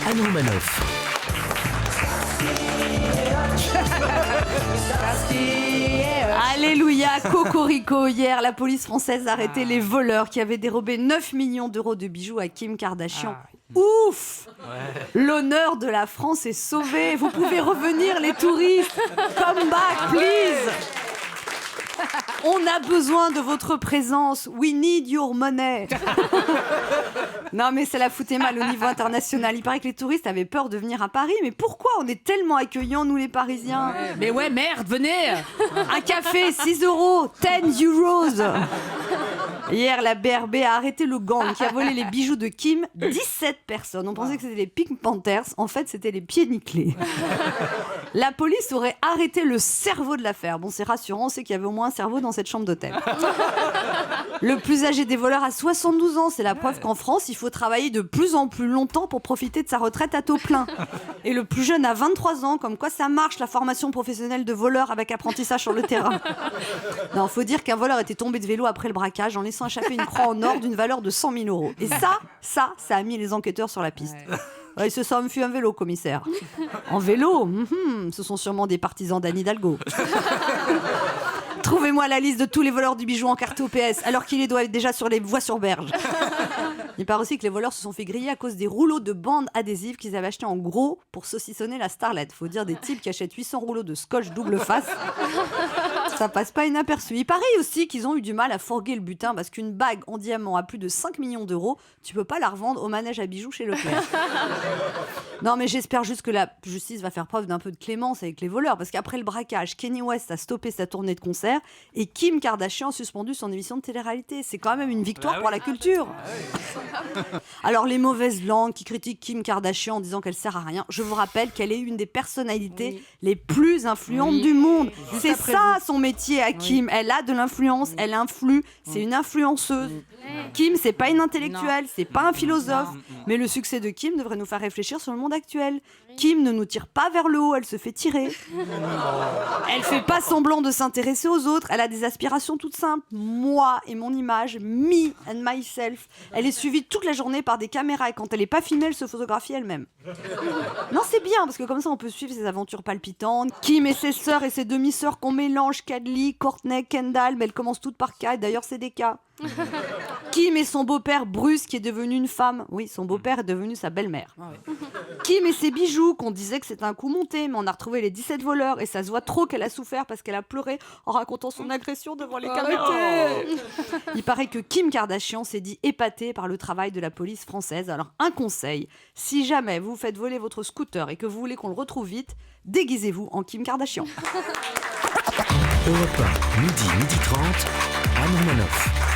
Anne Romanoff. Alléluia, cocorico. Hier, la police française a arrêté les voleurs qui avaient dérobé 9 millions d'euros de bijoux à Kim Kardashian. Ouf! L'honneur de la France est sauvé. Vous pouvez revenir, les touristes. Come back, please. On a besoin de votre présence. We need your money. Non, mais ça la foutait mal au niveau international. Il paraît que les touristes avaient peur de venir à Paris. Mais pourquoi on est tellement accueillants, nous les Parisiens? Mais ouais, merde, venez. Un café, 6 euros, 10 euros. Hier, la BRB a arrêté le gang qui a volé les bijoux de Kim. 17 personnes. On pensait que c'était les Pink Panthers. En fait, c'était les pieds nickelés. La police aurait arrêté le cerveau de l'affaire. Bon, c'est rassurant, c'est qu'il y avait au moins un cerveau dans cette chambre d'hôtel. Le plus âgé des voleurs a 72 ans. C'est la preuve qu'en France, il faut travailler de plus en plus longtemps pour profiter de sa retraite à taux plein. Et le plus jeune a 23 ans. Comme quoi ça marche, la formation professionnelle de voleur avec apprentissage sur le terrain. Non, faut dire qu'un voleur était tombé de vélo après le braquage en laissant échapper une croix en or d'une valeur de 100 000 euros. Et ça a mis les enquêteurs sur la piste. Ouais, ce somme fut un vélo, commissaire. En vélo, ce sont sûrement des partisans d'Anne Hidalgo. Trouvez-moi la liste de tous les voleurs du bijou encartés au PS, alors qu'il les doit être déjà sur les voies sur berge. Il paraît aussi que les voleurs se sont fait griller à cause des rouleaux de bandes adhésives qu'ils avaient achetés en gros pour saucissonner la starlette. Faut dire des types qui achètent 800 rouleaux de scotch double face. Ça passe pas inaperçu. Il paraît aussi qu'ils ont eu du mal à fourguer le butin parce qu'une bague en diamant à plus de 5 millions d'euros, tu peux pas la revendre au manège à bijoux chez Leclerc. Non, mais j'espère juste que la justice va faire preuve d'un peu de clémence avec les voleurs, parce qu'après le braquage, Kanye West a stoppé sa tournée de concert et Kim Kardashian a suspendu son émission de télé-réalité. C'est quand même une victoire pour la culture. Alors, les mauvaises langues qui critiquent Kim Kardashian en disant qu'elle sert à rien, je vous rappelle qu'elle est une des personnalités les plus influentes du monde. C'est ça son métier à Kim. Elle a de l'influence, elle influe, c'est une influenceuse. Kim, c'est pas une intellectuelle, c'est pas un philosophe, mais le succès de Kim devrait nous faire réfléchir sur le monde actuel. Kim ne nous tire pas vers le haut, elle se fait tirer. Elle fait pas semblant de s'intéresser aux autres, elle a des aspirations toutes simples. Moi et mon image, me and myself. Elle est suivie toute la journée par des caméras et quand elle est pas filmée, elle se photographie elle-même. Non, c'est bien parce que comme ça on peut suivre ses aventures palpitantes. Kim et ses sœurs et ses demi-sœurs qu'on mélange, Kadli, Courtney, Kendall, mais elles commencent toutes par K et d'ailleurs c'est des K. Kim et son beau-père Bruce qui est devenu une femme. Oui, son beau-père est devenu sa belle-mère. Kim et ses bijoux qu'on disait que c'était un coup monté, mais on a retrouvé les 17 voleurs et ça se voit trop qu'elle a souffert parce qu'elle a pleuré en racontant son agression devant les caméras. Il paraît que Kim Kardashian s'est dit épatée par le travail de la police française. Alors un conseil, si jamais vous faites voler votre scooter et que vous voulez qu'on le retrouve vite, déguisez-vous en Kim Kardashian. Europe 1, midi 30, Anne Romanoff.